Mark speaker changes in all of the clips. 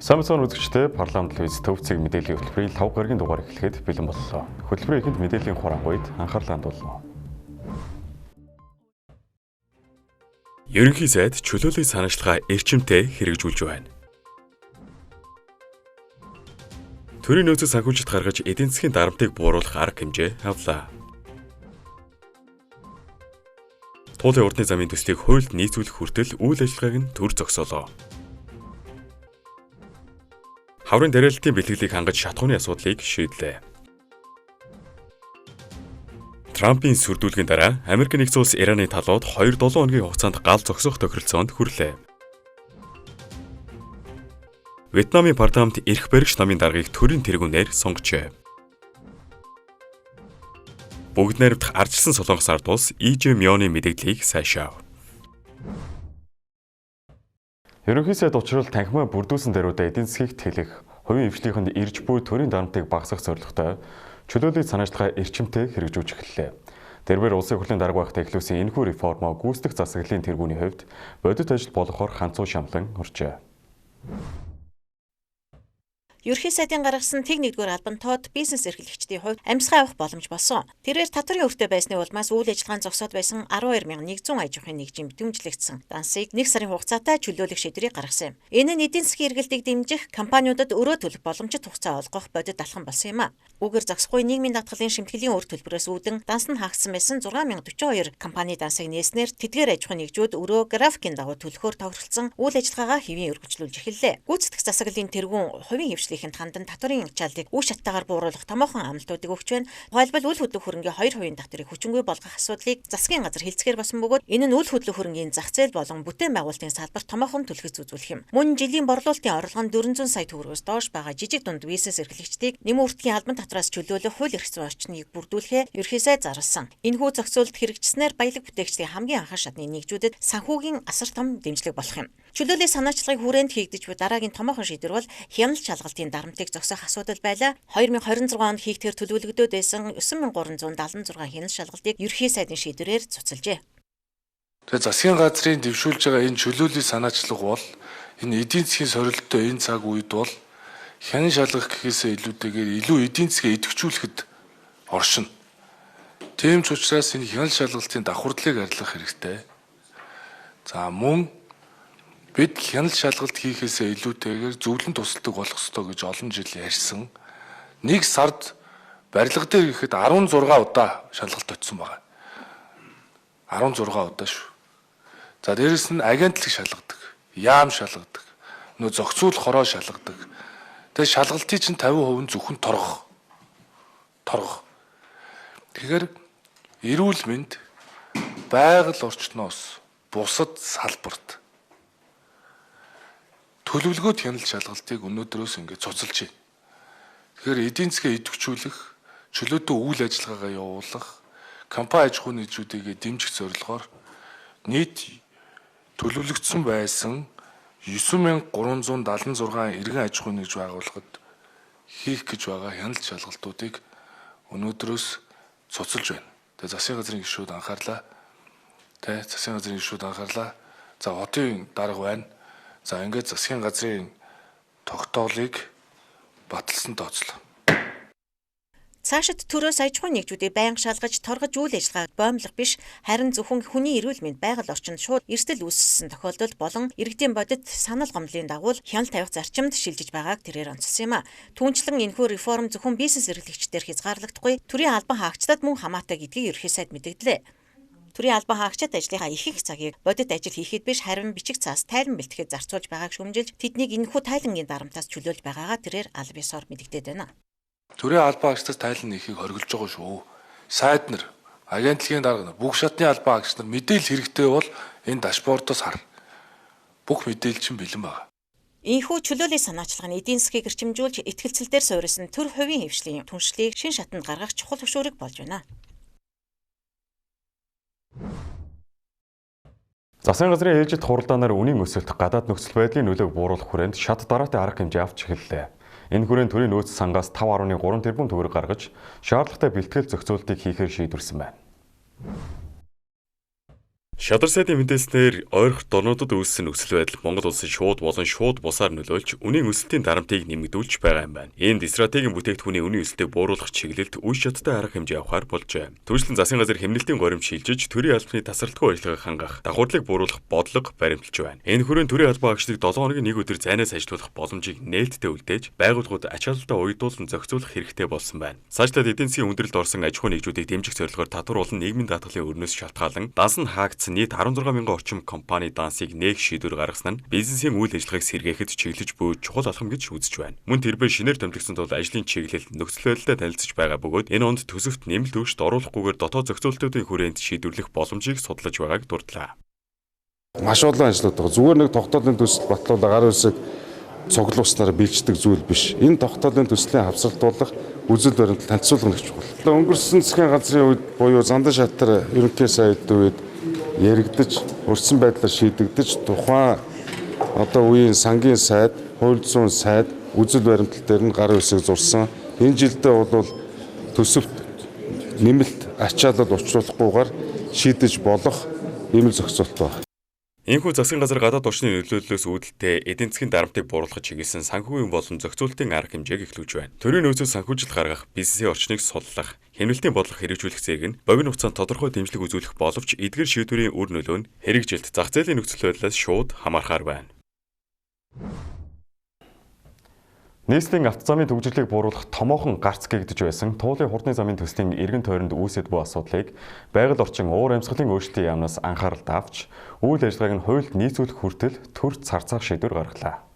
Speaker 1: Самсон үзэгчтэй парламент телевиз төвцөг мэдээллийн хөтөлбөрийн 5 гарагийн дугаар эхлэхэд бэлэн боллоо. Хөтөлбөрийн эхэнд мэдээллийн хураангуйд анхаарлаа хандуулна.
Speaker 2: Ерөнхий сайд чөлөөлийн санаачлага эрчимтэй хэрэгжүүлж байна. Төрийн нөөцөд санхүүжилт гаргаж эдийн засгийн дарамтыг бууруулах арга хэмжээ авлаа. Туулын урдны замын төслийг хуульд нийцүүлэх хүртэл үйл ажиллагааг нь төр зогсоолоо. Хаврын дараалтын бэлтгэлийг хангаж шатхууны асуудлыг шийдлээ. Трампын сүрдүүлгийн дараа Америк нэгдсэн улс Ираны талууд 2-7 хоногийн хугацаанд гал зогсох тохиролцоонд хүрлээ. Вьетнамын парламент эрх баригч намын даргаыг төрийн тэргүүнээр сонгожээ. Бүгд найрамдах ардчилсан Солонгос ард улс Ижэ Мёны мэдээллийг сайшаав.
Speaker 1: Ерөнхий сайд учрал танхимаа бүрдүүлсэн даруйдаа эдийн засгийг тэлэх, хувийн хвшлийнхэнд ирж буй төрийн дарамтыг багасгах зорилготой чөлөөлийн санаачлага эрчимтэй хэрэгжүүлж эхэллээ. Тэрээр улсын хурлын дарга байхдаа эхлүүлсэн энэхүү реформоо гүйцэтгэх засаглалын тэргүүний хувьд бодит ажил болохоор ханцуу шамлан оржээ.
Speaker 3: Ерөнхий сайдын гаргасан тэг нэгдүгээр албан тоод бизнес эрхлэгчдийн хувьд амьсгаа авах боломж болсон. Тэрээр татварын өртөө байсны улмаас үйл ажиллагаанд зогсоод байсан 12,100 аж ахуйн нэгжийн битүүмжлэгдсэн дансыг 1 сарын хугацаатай чөлөөлөх шийдвэрийг гаргасан юм. Энэ нь эдийн засгийн эргэлтийг дэмжих, компаниудад өрөө төлөх боломжит хугацаа олгох бодит алхам болсон юм а. Үгээр зогсохгүй нийгмийн даатгалын шимтгэлийн өр төлбөрөөс үүдэн данс нь хаагдсан байсан 6042 компани дансыг нээснээр тэдгээр аж ахуйн нэгжүүд өрөө графикийн дагуу төлөхөөр тохиролцсон үйл ажиллагаагаа хэвийн өргөжлүүлж эхэллээ. Гүйцэтгэх засаглалын тэргүүн хувийн хвшлийнхэнд хандан татварын ачааллыг үе шаттайгаар бууруулах томоохон амлалтуудыг өгч байна. Тухайлбал үл хөдлөх хөрөнгийн 2% татварыг хүчингүй болгох асуудлыг засгийн газар хэлцгээр басан бөгөөд энэ нь үл хөдлөх хөрөнгийн зах зээл болон бүтээн байгуулалтын салбарт томоохон түлхэж үзүүлэх юм. Мөн жилийн борлуулалтын орлого нь 400 сая төгрөгөөс доош байгаа жижиг дунд бизнес эрхлэгчдийг нэмэн үртгийн албан татвараас чөлөөлөх хууль эрх зүйн орчныг бүрдүүлэхээ ерөнхий сайд зарласан. Энэхүү зохицуулалт хэрэгжснээр баялаг бүтээгчдийн хамгийн анхан шатны нэгжүүдэд санхүүгийн асар том дэмжлэг болох юм. Чөлөөлийн санаачлагыг хүрээнд хийгдэж буй дараагийн томоохон шийдвэр бол хяналт шалгалтын дарамтыг зогсоох асуудал байлаа. 2026 онд хийгдгээр төлөвлөгдөөд байсан 9376 хяналт шалгалтыг ерөнхий сайдын шийдвэрээр цуцалжээ.
Speaker 4: Тэгээ засгийн газрын дэвшүүлж байгаа энэ чөлөөлийн санаачлага бол энэ эдийн засгийн сорилттой энэ цаг үед бол хянан шалгах гэхээсээ илүүтэйгээр илүү эдийн засгээ идэвхжүүлэхэд оршино. Тийм ч учраас энэ хяналт шалгалтын давхардлыг арилгах хэрэгтэй. За мөн бид хяналт шалгалт хийхээсээ илүүтэйгээр зөвлөн тусалдаг болох ёстой гэж олон жил ярьсан. Нэг сард барилга дээр ихэд 16 удаа шалгалт очсон байна. 16 удаа шүү. За дээрэс нь агентлаг шалгадаг, яам шалгадаг, нөө зохицуулах хороо шалгадаг. Тэгээ шалгалтын чинь 50% нь зөвхөн торгох. Тэгэхээр эрүүл мэнд байгаль орчноос бусад салбарт төлөвлөгөөт хяналт шалгалтыг өнөөдрөөс ингээд цуцалж байна. Тэгэхээр эдийн засгээ идэвхжүүлэх, чөлөөтэй үйл ажиллагаагаа явуулах, компани аж ахуйн нэгжүүдийг дэмжих зорилгоор нийт төлөвлөгдсөн байсан 9376 иргэн аж ахуйн нэгж байгууллагад хийх гэж байгаа хяналт шалгалтуудыг өнөөдрөөс цуцалж байна. Тэгээ засгийн газрын гишүүд анхаарлаа. За хотын дарга байна. За ингээд засгийн газрын тогтоолыг баталсан тооцлоо.
Speaker 3: Цаашид төрөөс аж ахуйн нэгжүүдийг байнга шалгаж торгож үйл ажиллагааг боомлох биш, харин зөвхөн хүний эрүүл мэнд байгаль орчинд шууд эрсдэл үүссэн тохиолдолд болон иргэдийн бодит санал гомдлын дагуу хяналт тавих зарчимд шилжиж байгааг тэрээр онцлсан юм а. Түүнчлэн энэхүү реформ зөвхөн бизнес эрхлэгчдээр хязгаарлагдахгүй, төрийн албан хаагчдад мөн хамаатай гэдгийг ерөнхий сайд мэдэгдлээ. Төрийн албан хаагчид ажлынхаа их цагийг бодит ажил хийхэд биш, харин бичиг цаас тайлан бэлтгэхэд зарцуулж байгааг шүүмжилж тэднийг энэхүү тайлангийн дарамтаас чөлөөлж байгаагаа тэрээр аль биесээр мэдэгдээд байна.
Speaker 4: Төрийн албан хаагчдаас тайлан нэхийг хориглож байгаа шүү. Сайд нар, агентлагийн дарга нар, бүх шатны албан хаагч нар мэдээлэл хэрэгтэй бол энэ дашбордоос хар. Бүх мэдээлэл чинь бэлэн байна.
Speaker 3: Ийхүү чөлөөлийн санаачлагын эдийн засгийг эрчимжүүлж итгэлцэл дээр суурилсан төр хувийн хвшлийн түншлийг шин шатанд гаргах чухал хөшүүрэг болж байна.
Speaker 1: Засгийн газрын ээлжид хуралдаанаар үнийн өсөлт, гадаад нөхцөл байдлын нөлөөг бууруулах хүрээнд шат дараатай арга хэмжээ авч эхэллээ. Энэ хүрээнд төрийн нөөц сангаас 5.3 тэрбум төгрөг гаргаж шаардлагатай бэлтгэл зохицуултыг хийхээр шийдвэрсэн байна.
Speaker 2: Шадар сайдын мэдээлснээр ойрох дорнуудад үүссэн нөхцөл байдал Монгол улсын шууд болон шууд бусаар нөлөөлж үнийн өсөлтийн дарамтыг нэмэгдүүлж байгаа юм байна. Энд стратегийн бүтээгдэхүүний үнийн өсөлтийг бууруулах чиглэлд үе шаттай арга хэмжээ авахар болжээ. Түүнчлэн засгийн газар хэмнэлтийн горимж шилжиж төрийн албаны тасралтгүй ажиллагааг хангах, давхардлыг бууруулах бодлого баримталж байна. Энэ хүрээнд төрийн албан агчлыг 7 хоногийн нэг өдөр зайнаас ажилуулах боломжийг нээлттэй үлдээж, байгууллагууд ачаалалтаа уйдуулан зохицуулах хэрэгтэй болсон байна. Цаашлаад эдийн засгийн хүндрэлд орсон аж ахуйн нэгжүүдийг дэмжих зорилгоор татвар болон нийгмийн даатгалын өрнөөс шалтгаалan данс нь хаагдсан нийт 16,000 орчим компани дансыг нээх шийдвэр гаргасан нь бизнесийн үйл ажиллагааг сэргээхэд чиглэж буй чухал алхам гэж үзэж байна. Мөн тэрбээ шинээр томилгсон тул ажлын чиглэл нөхцөл байдлаа танилцж байгаа бөгөөд энэ онд төсөвт нэмэлт өгшт оруулахгүйгээр дотоод зохицуулалтын хүрээнд шийдвэрлэх боломжийг судлаж байгааг дурдлаа.
Speaker 5: Маш олон ажлууд байгаа. Зүгээр нэг тогтоолын төсөл батлуулаа гар үсэг цуглууснаар бэлждэг зүйл биш. Энэ тогтоолын төслийн хавсгалтуулах үзэл баримтал танилцуулга нэг чухал. Өнгөрсөн засгийн газрын үед буюу Зандан шатар ерөнхий сайдын үед яригдаж, өрсөн байдлаар шийдэгдэж тухайн үеийн сангийн сайд, хууль зүйн сайд үзэл баримтал дээр нь гар үсэг зурсан. Энэ жилдээ бол төсөвт нэмэлт ачаалал учруулахгүйгээр шийдэж болох ийм л зохицуулт байна.
Speaker 2: Энэхүү засгийн газар гадаад орчны нөлөөллөөс үүдэлтэй эдийн засгийн дарамтыг бууруулахад чиглэсэн санхүүгийн болон зохицуулалтын арга хэмжээг эхлүүлж байна. Төрийн нөөцөд санхүүжилт гаргах, бизнесийн орчныг суллах, хяналтын бодлого хэрэгжүүлэх зэрэг нь богино хугацаанд тодорхой дэмжлэг үзүүлэх боловч эдгээр шийдвэрийн үр нөлөө нь хэрэгжилт зах зээлийн нөхцөл байдлаас шууд хамаархаар байна.
Speaker 1: Нийслэлийн автозамын төвжирлийг бууруулах томоохон гарц гэгдэж байсан туулын хурдны замын төслийн эргэн тойронд үүсэт буй асуудлыг байгаль орчин уур амьсгалын өөрчлөлтийн яамнаас анхаарал тавьж, үйл ажиллагааг нь хуульд нийцүүлэх хүртэл төр царцаах шийдвэр гаргалаа.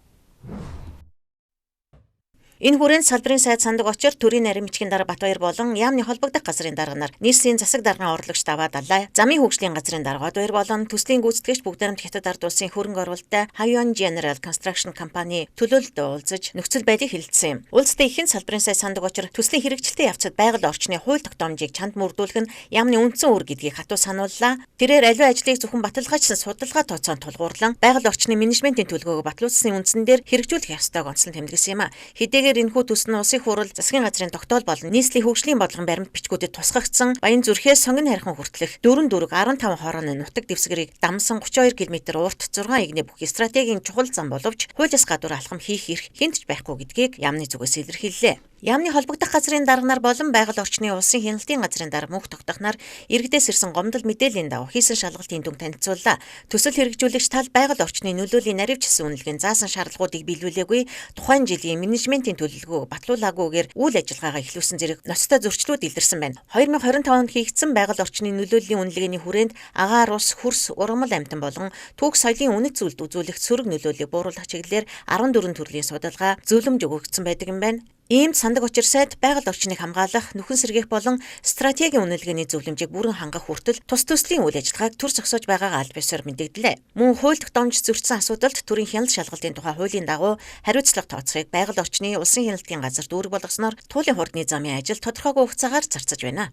Speaker 3: Энэ хүрээнд салбарын сайд сандаг очир төрийн нарийн бичгийн дарга Батбаяр болон яамны холбогдох газрын дарга нар нийслэлийн засаг даргын орлогч Даваа Далай, замын хөгжлийн газрын дарга Батбаяр болон төслийн гүйцэтгэгч Бүгд найрамд Хятад ард улсын хөрөнгө оруулалттай Haiyan General Construction компани төлөөлөлд уулзаж нөхцөл байдлыг хэлэлцсэн юм. Улстай ихэнх салбарын сайд сандаг очир төслийн хэрэгжилтийн явцад байгаль орчны хууль тогтоомжийг чанд мөрдүүлэх нь яамны үндсэн үр гэдгийг хатуу санууллаа. Тэрээр аливаа ажлыг зөвхөн баталгаажсан судалгаа тооцоонд тулгуурлан байгаль орчны менежментийн төлөвлөгөөг батлуулсны үндсэн дээр хэрэгжүүлэх ёстойг онцлон тэмдэглэсэн юм а. Хэдийгээр энэхүү төс нь улсын хурал, засгийн газрын тогтоол болон нийслэлийн хөгжлийн бодлогын баримт бичгүүдэд тусгагдсан Баян зүрхээс Сонгон хайрхан хүртэлх 4 дүүрэг 15 хорооны нутаг дэвсгэрийг дамсан 32 км урт 6 игний бүхий стратегийн чухал зам боловч хуулиас гадуур алхам хийх эрх хинтж байхгүй гэдгийг яамны зүгээс илэрхийллээ. Яамны холбогдох газрын дарга нар болон байгаль орчны улсын хяналтын газрын дарга мөнх тогтох нар иргэдээс ирсэн гомдол мэдээллийн дагуу хийсэн шалгалтын дүн танилцууллаа. Төсөл хэрэгжүүлэгч тал байгаль орчны нөлөөлийн наривчсан үнэлгээний заасан шаардлагуудыг биелүүлээгүй, тухайн жилийн менежментийн төлөвлөгөөг батлуулаагүйгээр үйл ажиллагаагаа эхлүүлсэн зэрэг ноцтой зөрчлүүд илэрсэн байна. 2025 онд хийгдсэн байгаль орчны нөлөөлийн үнэлгээний хүрээнд агаар ус, хөрс, ургамал амьтан болон түүх соёлын үнэт зүйлд үзүүлэх сөрөг нөлөөллийг бууруулах чиглэлээр 14 төрлийн судалгаа зөвлөмж өгөгдсөн байдаг юм байна. Иймд сандаг учир сайд байгаль орчныг хамгаалах, нүхэн сэргээх болон стратегийн үнэлгээний зөвлөмжийг бүрэн хангах хүртэл тус төслийн үйл ажиллагааг төр зогсоож байгаагаа аль бисаар мэдэгдлээ. Мөн хууль тогтоомж зөрчсөн асуудалд төрийн хяналт шалгалтын тухай хуулийн дагуу хариуцлага тооцохыг байгаль орчны улсын хяналтын газар дүүрэг болгосноор туулын хурдны замын ажил тодорхойгүй хугацаагаар зарцаж байна.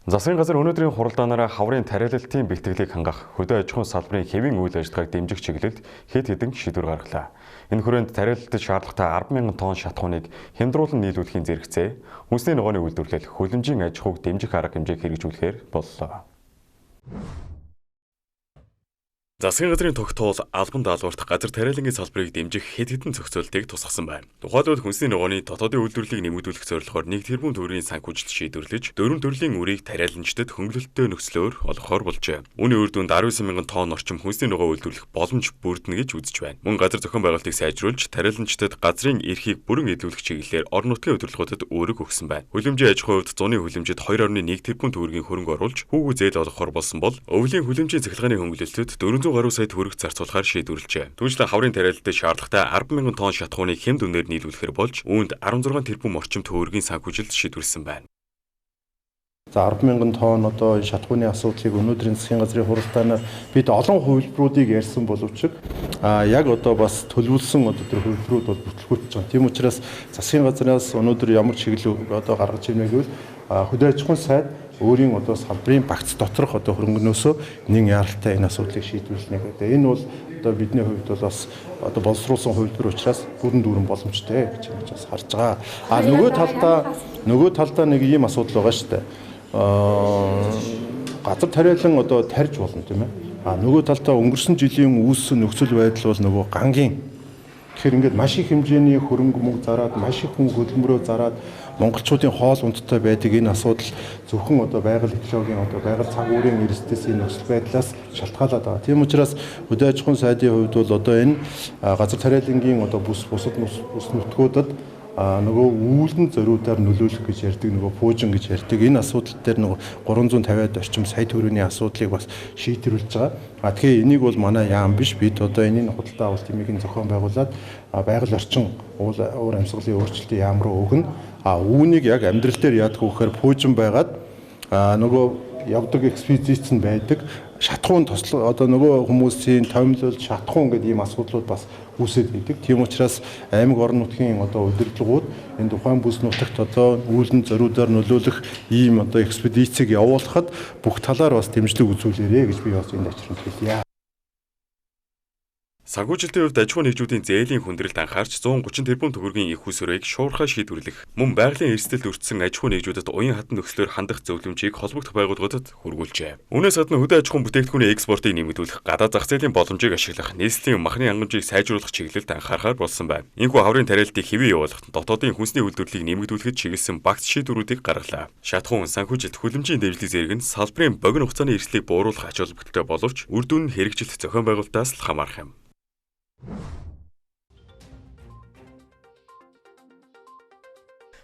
Speaker 1: Засгийн газар өнөөдрийн хуралдаанаараа хаврын тариалалтын бэлтгэлийг хангах, хөдөө аж ахуйн салбарын хэвийн үйл ажиллагааг дэмжих чиглэлд хэд хэдэн шийдвэр гаргалаа. Энэ хүрээнд тариалалтад шаардлагатай 10,000 тонн шатхууныг хямдруулан нийлүүлэхийн зэрэгцээ, хүнсний ногооны үйлдвэрлэл, хөлөмжийн аж ахуйг дэмжих арга хэмжээг хэрэгжүүлэхээр боллоо.
Speaker 2: Засгийн газрын тогтоол албан даалгаварт газар тариалангийн салбарыг дэмжих хэд хэдэн зохицуултыг тусгасан байна. Тухайлбал хүнсний ногооны дотоодын үйлдвэрлэлийг нэмэгдүүлэх зорилгоор 1 тэрбум төгрөгийн санхүүжилт шийдвэрлэж 4 төрлийн үрийг тариаланчдад хөнгөлөлттэй нөхцлөөр олгохоор болжээ. Үүний үр дүнд 19,000 тонн орчим хүнсний ногоо үйлдвэрлэх боломж бүрдэнэ гэж үзэж байна. Мөн газар зохион байгуулалтыг сайжруулж тариаланчдад газрын эрхийг бүрэн эдлүүлэх чиглэлээр орон нутгийн удирдлагуудад үүрэг өгсөн байна. Хөлөмжийн аж ахуйн хувьд зуны хөлөмжөд 2.1 тэрбум төгрөгийн хөрөнгө оруулж хүүгүй зээл олгохоор болсон бол өвлийн хөлөмжийн цахилгааны хөнгөлөлтөд 400 гаруй сая төгрөг зарцуулахаар шийдвэрлэжээ. Түүнчлэн хаврын тариалалтад шаардлагатай 10,000 тонн шатхууныг хямд үнээр нийлүүлэхээр болж үүнд 16 тэрбум орчим төгрөгийн санхүүжилт шийдвэрлсэн байна.
Speaker 6: За 10,000 тонн одоо шатхууны асуудлыг өнөөдрийн засгийн газрын хуралдаанаар бид олон хувилбаруудыг ярьсан боловч яг одоо бас төлөвлөсөн одоо тэр хувилбарууд бол бүтлгүүтж байгаа. Тийм учраас засгийн газраас өнөөдөр ямар чиглэл одоо гаргаж ирнэ гэвэл хөдөө аж ахуйн сайд өөрийн одоо салбарын багц доторх одоо хөрөнгөнөөсөө нэг яаралтай энэ асуудлыг шийдвэрлэнэ гэдэг. Энэ бол одоо бидний хувьд бол бас одоо боловсруулсан хувилбар учраас бүрэн дүүрэн боломжтой гэж бас харж байгаа. Нөгөө талдаа нэг ийм асуудал байгаа шүү дээ. газар тариалан одоо тарьж болно тийм ээ. Нөгөө талдаа өнгөрсөн жилийн үүссэн нөхцөл байдал бол нөгөө гангийн. Тэгэхээр ингээд маш их хэмжээний хөрөнгө мөнгө зараад, маш их хүн хөдөлмөрөө зараад монголчуудын хоол ундтай байдаг энэ асуудал зөвхөн одоо байгаль экологийн одоо байгаль цаг уурын эрсдээс энэ нөхцөл байдлаас шалтгаалаад байгаа. Тийм учраас хөдөө аж ахуйн сайдын хувьд бол одоо энэ газар тариалангийн одоо бусад нутгуудад нөгөө үүлэн зориудаар нөлөөлөх гэж ярьдаг, нөгөө пуужин гэж ярьдаг. Энэ асуудал дээр нөгөө 350-аад орчим сая төгрөгийн асуудлыг бас шийдвэрлэж байгаа. Тэгэхээр энийг бол манай яам биш. Бид одоо энэний худалдаа авалт тэмээгийн зохион байгуулад байгаль орчин уур амьсгалын өөрчлөлтийн яам руу өгнө. Үүнийг яг амьдрал дээр яадаг вэ гэхээр пуужин байгаад нөгөө явдаг экспедиц нь байдаг. Шатхуун тослог одоо нөгөө хүмүүсийн томилол шатхуун гэдэг ийм асуудлууд бас үүсээд идэг. Тийм учраас аймаг орон нутгийн одоо удирдлагууд энэ тухайн бүс нутагт одоо үүлэн зориудаар нөлөөлөх ийм одоо экспедицийг явуулахад бүх талаар бас дэмжлэг үзүүлээрэ гэж би бас энэ очирнд хэлье.
Speaker 2: Санхүүжилтийн хувьд аж ахуйн нэгжүүдийн зээлийн хүндрэлд анхаарч 130 тэрбум төгрөгийн их усүрийг шуурхай шийдвэрлэх, мөн байгалийн эрсдэлд өртсөн аж ахуйн нэгжүүдэд уян хатан нөхцлөөр хандах зөвлөмжийг холбогдох байгууллагуудад хүргүүлжээ. Үүнээс гадна хөдөө аж ахуйн бүтээгдэхүүний экспортыг нэмэгдүүлэх, гадаад зах зээлийн боломжийг ашиглах, нийслэлийн махны хангамжийг сайжруулах чиглэлд анхаарахаар болсон байна. Энэхүү хаврын тариалтыг хэвээ явуулахад дотоодын хүнсний үйлдвэрлэлийг нэмэгдүүлэхэд чиглэсэн багц шийдвэрүүдийг гаргалаа. Шатхуун санхүүжилт хүлэмжийн дэмжлэг зэрэг нь салбарын богино хугацааны эрсдлийг бууруулах ач холбогдолтой боловч үр дүн нь хэрэгжилт зохион байгуулалтаас л хамаарах юм.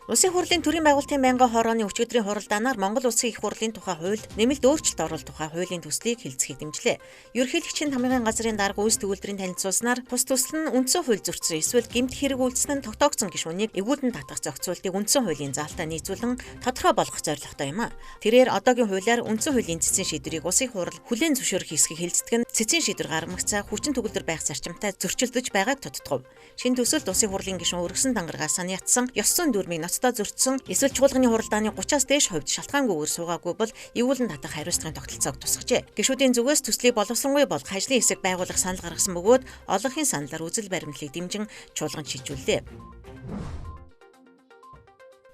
Speaker 3: Улсын хурлын төрийн байгуулалтын байнгын хорооны өчигдрийн хуралдаанаар Монгол Улсын их хурлын тухай хууль нэмэлт өөрчлөлт оруулах тухай хуулийн төслийг хэлцэхийг дэмжлээ. Ерөнхийлөгчийн хамгааллын газрын дарга үйлс төгөлдрийн танилцуулснаар тус төсөл нь үндсэн хууль зөрчсөн эсвэл гэмт хэрэг үйлдсэн нь тогтоогдсон гишүүнийг эгүүлэн татах зохицуултыг үндсэн хуулийн заалтаа нийцүүлэн тодорхой болгох зорилготой юм а. Тэрээр одоогийн хуулиар үндсэн хуулийн цэцэн шийдвэрийг улсын хурал хүлээн зөвшөөрөх хэсгийг хэлцдэг нь цэцэн шийдвэр гаргамагцаа хүчин төгөлдөр байх зарчимтай зөрчилдөж байгааг тодтогов. Шинэ төсөлд улсын хурлын гишүүн өргөсөн дангаргаас санаатсан ёс зүйн дүрмийг ноцтой зөрчсөн эсвэл чуулганы хуралдааны 30-аас дээш хувьд шалтгаангүйгээр суугаагүй бол эгүүлэн татах хариуцлагын тогтолцоог тусгажээ. Гишүүдийн зүгээс төслийг боловсронгүй болгох ажлын хэсэг байгуулах санал гаргасан бөгөөд олонхын саналаар үзэл баримтлалыг дэмжин чуулганд шийдвэрлэв.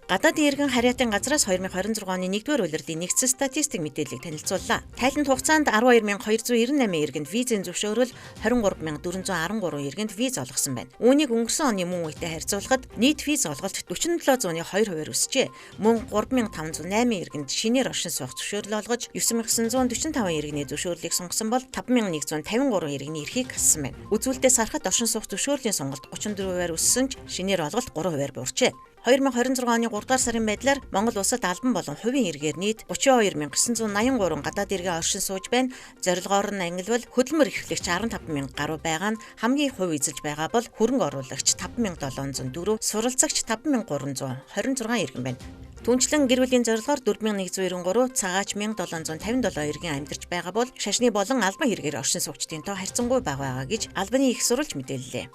Speaker 3: Гадаадын иргэн харьяатын газраас 2026 оны 1-р улирлын нэгдсэн статистик мэдээллийг танилцууллаа. Тайланд хугацаанд 12298 иргэнд визийн зөвшөөрөл, 23413 иргэнд виз олгосон байна. Үүнийг өнгөрсөн оны мөн үетэй харьцуулахад нийт виз олголт 47.2% өсжээ. Мөн 3508 иргэнд шинээр оршин суух зөвшөөрөл олгож, 9945 иргэний зөвшөөрлийг сонгосон бол 5153 иргэний эрхийг хассан байна. Үзүүлэлтээс харахад оршин суух зөвшөөрлийн сонголт 34% өссөн ч шинээр олголт 3% буурчээ. 2026 оны 3 дугаар сарын байдлаар Монгол улсад албан болон хувийн иргээр нийт 32983 гадаад иргэн оршин сууж байна. Зорилгоор нь ангилбал хөдөлмөр эрхлэгч 15000 гаруй байгаа нь хамгийн хувь эзэлж байгаа бол хөрөнгө оруулагч 5704, суралцагч 5326 иргэн байна. Түүнчлэн гэр бүлийн зорилгоор 4193, цагаач 1757 иргэн амьдарч байгаа бол шашны болон албан хэрэгээр оршин суугчдын тоо харьцангуй бага байгаа гэж албаны их сурвалж мэдээллээ.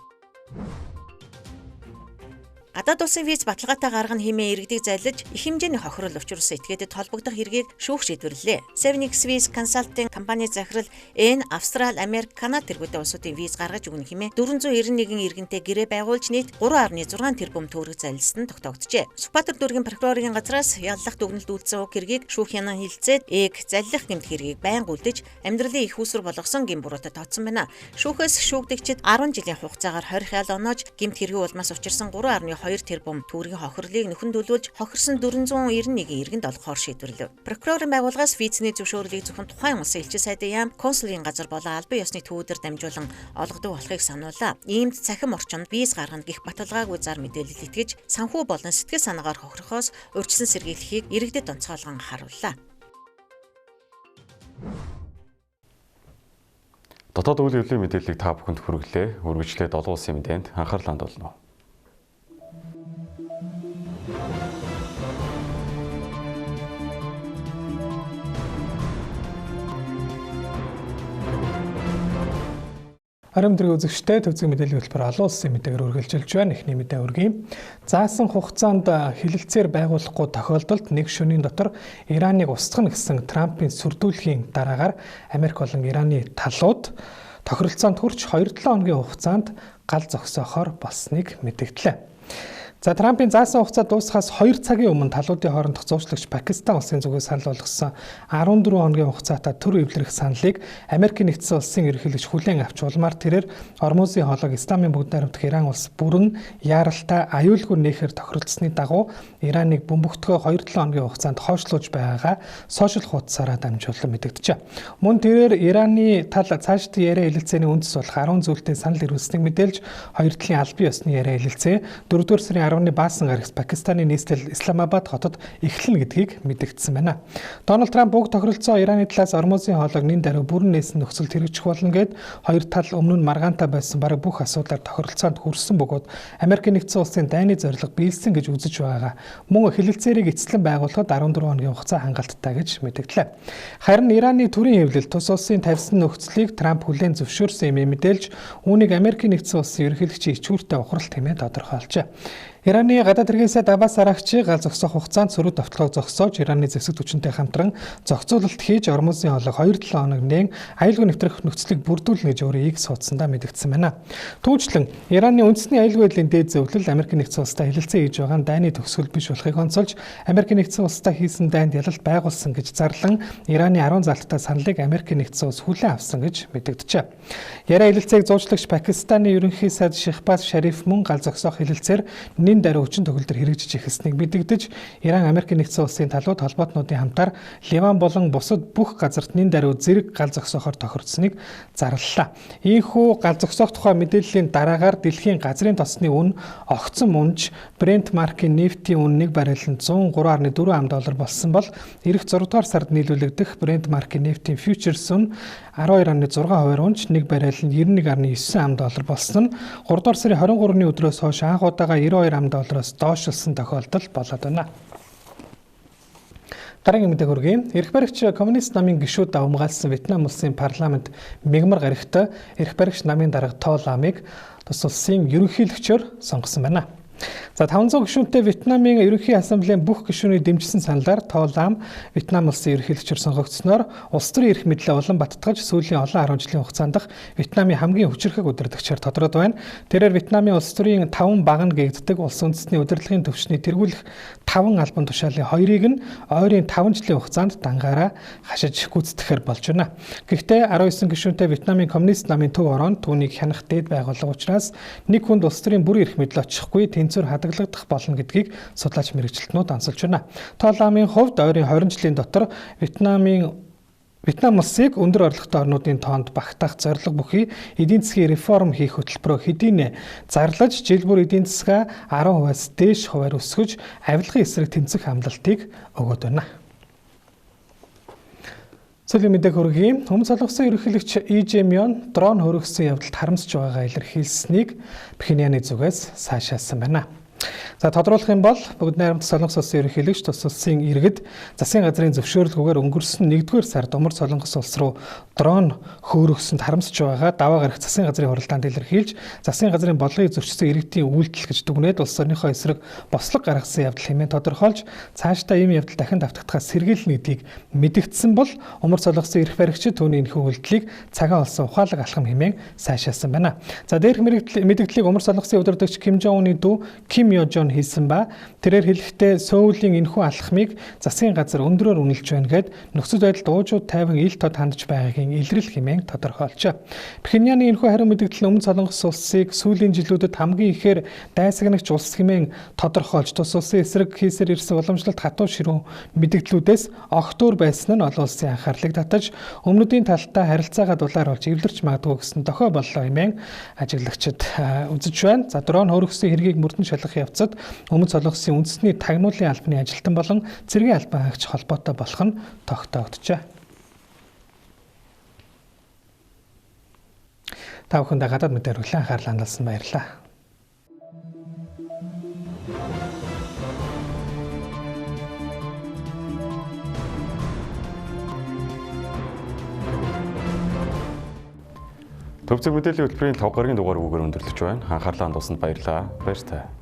Speaker 3: Гадаад улсын виз баталгаатай гаргана хэмээн иргэдийг зайлаж их хэмжээний хохирол учруулсан этгээдэд холбогдох хэргийг шүүх шийдвэрлэлээ. 7X Viz Consulting компани захирал Н Австрали, Америк, Канада тэргүүтэй улсуудын виз гаргаж өгнө хэмээн 491 иргэнтэй гэрээ байгуулж нийт 3.6 тэрбум төгрөг зайлссан нь тогтоогджээ. Сүхбаатар дүүргийн прокурорын газраас яллах дүгнэлт үйлдсэн уг хэргийг шүүх хянан хилцээд ээг заллах гэмт хэргийг байнга үлдэж амьдралын их усүр болгосон гэм буруутай тооцсон байна. Шүүхээс шүүгдэгчид 10 жилийн хугацаагаар 20 хяал оноож гэмт хэргийн улмаас учирсан 3.2 тэрбум төгрөгийн хохирлыг нөхөн төлөвлөж хохирсон 491 иргэнд олгохоор шийдвэрлэв. Прокурорын байгууллагаас визний зөвшөөрлийг зөвхөн тухайн улсын элчин сайдын яам, консулын газар болон албан ёсны төвөдөр дамжуулан олгодог болохыг санууллаа. Иймд цахим орчинд виз гаргана гэх баталгаагүй зар мэдээлэл итгэж санхүү болон сэтгэл санаагаар хохирохоос урьдчилан сэргийлэхийг иргэдэд онцгойлгон харууллаа.
Speaker 1: Дотоод үйл явдлын мэдээллийг та бүхэнд хүргэлээ. Үргэлжлээд олон улсын мэдээнд анхаарлаа хандуулна.
Speaker 7: Арамдрын үзэгчтэй төвцөг мэдээллийн хэлбэр олон улсын мэдээгээр үргэлжилж байна. Эхний мэдээ өргөе. Заасан хугацаанд хилэлцээр байгуулахгүй тохиолдолд нэг шөнийн дотор Ираныг устгах гэсэн Трампын сүрдүүлгийн дараагаар Америк болон Ираны талууд тохиролцоонд хүрч 2-7 хоногийн хугацаанд гал зогсоохоор болсныг мэдэгдлээ. За Трампын заасан хугацаа дуусахаас 2 цагийн өмнө талуудын хоорондох зуучлагч Пакистан улсын зүгээс санал болгосон 14 хоногийн хугацаатай төр эвлэрэх саналыг Америкийн нэгдсэн улсын ерөнхийлөгч хүлээн авч улмаар тэрээр Ормузын хоолойг Исламын бүгд найрамдах Иран улс бүрэн яаралтай аюулгүй нээхээр тохиролцсны дагуу Ираныг бөмбөгтгөө 2-7 хоногийн хугацаанд хойшлуулж байгаагаа сошиал хуудасаараа дамжуулан мэдэгджээ. Мөн тэрээр Ираны тал цаашд яриа хэлэлцээний үндэс болох 10 зүйлтэй санал ирүүлсэнийг мэдээлж хоёр талын албан ёсны яриа хэлэлцээ 4-р сарын 10-ны баасан гарагт Пакистаны нийслэл Исламабад хотод эхэлнэ гэдгийг мэдэгдсэн байна. Дональд Трамп уг тохиролцоо Ираны талаас Ормузын хоолойг нэн даруй бүрэн нээсэн нөхцөлд хэрэгжих болно гэд хоёр тал өмнө нь маргаантай байсан бараг бүх асуудлаар тохиролцоонд хүрсэн бөгөөд Америкийн нэгдсэн улсын дайны зорилго биелсэн гэж үзэж байгаа. Мөн хэлэлцээрийг эцэслэн байгуулахад 14 хоногийн хугацаа хангалттай гэж мэдэгдлээ. Харин Ираны төрийн хэвлэл тус улсын тавьсан нөхцөлийг Трамп хүлээн зөвшөөрсөн юм мэдээлж үүнийг Америкийн нэгдсэн улсын ерөнхийлөгчийн ичгүүртэй ухрал хэмээн тодорхойлжээ. Ираны гадаад хэргийн сайд Аббас Арагчи гал зогсоох хугацаанд сөрөг давталгааг зогсоож Ираны зэвсэг түвшинтэй хамтран зохицуулалт хийж Ормузын хоолойг 2-7 хоног нээн аюулгүй нэвтрэх нөхцөлийг бүрдүүлнэ гэж өөрийн судсандаа мэдэгдсэн байна. Түүнчлэн Ираны үндэсний аюулгүй байдлын дээд зөвлөл Америкийн нэгдсэн улстай хэлэлцээ хийж байгаа нь дайны төгсгөл биш болохыг онцолж Америкийн нэгдсэн улстай хийсэн дайнд ялалт байгуулсан гэж зарлан Ираны 10 залттай саналыг Америкийн нэгдсэн улс хүлээн авсан гэж мэдэгджээ. Яриа хэлэлцээг зуучлагч Пакистаны ерөнхий сайд Шахбаз Шариф мөн гал зогсоох хэлэлцээр нэн даруй хүчин төгөлдөр хэрэгжиж эхэлснийг мэдэгдэж Иран Америкийн нэгдсэн улсын талууд холбоотнуудын хамтаар Ливан болон бусад бүх газарт нэн даруй зэрэг гал зогсоохоор тохирцсныг зарлалаа. Ийхүү гал зогсоох тухай мэдээллийн дараагаар дэлхийн газрын тосны үн огцон мунж Brent маркийн нефтийн үн 1 баррелд $103.4 болсон бол эх 6 дугаар сард нийлүүлэгдэх Brent маркийн нефтийн фьючерс үн 12.6% унж 1 баррелд $91.9 болсон нь 3 дугаар сарын 23-ны өдрөөс хойш анх удаага $92 доошилсан тохиолдол болоод байна. Дараагийн мэдээ хүргэе. Эрх баригч коммунист намын гишүүд давмгаалсан Вьетнам улсын парламент мягмар гарагт эрх баригч намын дарга Тоо Ламыг тус улсын ерөнхийлөгчөөр сонгосон байна. За 500 гишүүнтэй Вьетнамын ерөнхий ассамблеийн бүх гишүүнийг дэмжсэн саналаар Тоо Лам Вьетнам улсын ерөнхийлөгчөөр сонгогдсноор улс төрийн эрх мэдлээ улам баттгаж сүүлийн олон 10 жилийн хугацаанд Вьетнамын хамгийн хүчирхэг удирдагчаар тодорхойд байна. Тэрээр Вьетнамын улс төрийн 5 баг нь гэгддэг улс үндэстний удирдлагын төвчний тэргүүлэх 5 албан тушаалын 2-ыг нь ойрын 5 жилийн хугацаанд дангаараа хашиж гүйцэтгэхээр болж байна. Гэхдээ 19 гишүүнтэй Вьетнамын коммунист намын төв орон түүнийг хянах дээд байгууллага учраас нэг хүнд улс төрийн бүр эрх мэдэл очихгүй тэнцвэр хадгалагдах болно гэдгийг судлаач мэргэжилтнүүд онцолж байна. Тоо Ламын хувьд ойрын 20 жилийн дотор Вьетнам улсыг өндөр орлоготой орнуудын тоонд багтаах зорилго бүхий эдийн засгийн реформ хийх хөтөлбөрөөр хэдийнэ зарлаж жил бүр эдийн засгаа 10%-аас дээш хувиар өсгөж авилгын эсрэг тэнцэх амлалтыг өгөөд байна. Сүүлийн мэдээг хүргэе. Өмнө солонгосын ерөнхийлөгч Lee Jae-myung дрон хөргөсөн явдалд харамсаж байгаагаа илэрхийлсэнийг Пхеньяны зүгээс сайшаасан байна. За тодруулах юм бол бүгд найрамдах Солонгос улсын ерөнхийлөгч тус улсын иргэд засгийн газрын зөвшөөрлгүйгээр өнгөрсөн 1-р сард Умар Солонгос улс руу дрон хөөргөсөнд харамсаж байгаагаа даваа гарах засгийн газрын хуралдаанд илэрхийлж засгийн газрын бодлогыг зөрчсөн иргэдийн үйлдэл гэж дүгнээд улс орныхоо эсрэг бослого гаргасан явдал хэмээн тодорхойлж цаашдаа ийм явдал дахин давтагдахаас сэргийлнэ гэдгийг мэдэгдсэн бол Умар Солонгосын эрх баригчид түүний энэхүү үйлдэлийг цагаан олсон ухаалаг алхам хэмээн сайшаасан байна. За дээрх мэдэгдлийг Умар Солонгосын удирдагч Ким Жон Уны дүү Ким Yo Jong хийсэн ба тэрээр хэлэхдээ Сөүлийн энэхүү алхмыг засгийн газар өндөрөөр үнэлж байна гэд нөхцөл байдалд уужууд тайван ил тод хандж байгаагийн илрэл хэмээн тодорхойлжээ. Пхеньяны энэхүү хариу мэдэгдэл өмнө Солонгос улсыг сүүлийн жилүүдэд хамгийн ихээр дайсагнагч улс хэмээн тодорхойлж тус улсын эсрэг хийсээр ирсэн уламжлалт хатуу ширүүн мэдэгдлүүдээс огтур байсан нь олон улсын анхаарлыг татаж өмнөдийн талтай харилцаагаа дулааруулж эвлэрч магадгүй гэсэн дохой боллоо хэмээн ажиглагчид үзэж байна. За дрон хөргөсөн хэргийг мөрдөн шалгах явцад Өмнөд Солонгосын үндэсний тагнуулын албаны ажилтан болон цэргийн албан хаагч холбоотой болох нь тогтоогджээ. Та бүхэндээ гадаад мэдээр хүлээн анхаарлаа хандуулсан баярлалаа.
Speaker 1: Төвцөг мэдээллийн хөтөлбөрийн 5 гаругийн дугаар үгээр өндөрлөж байна. Анхаарлаа хандуулсанд баярлалаа. Баяр таа.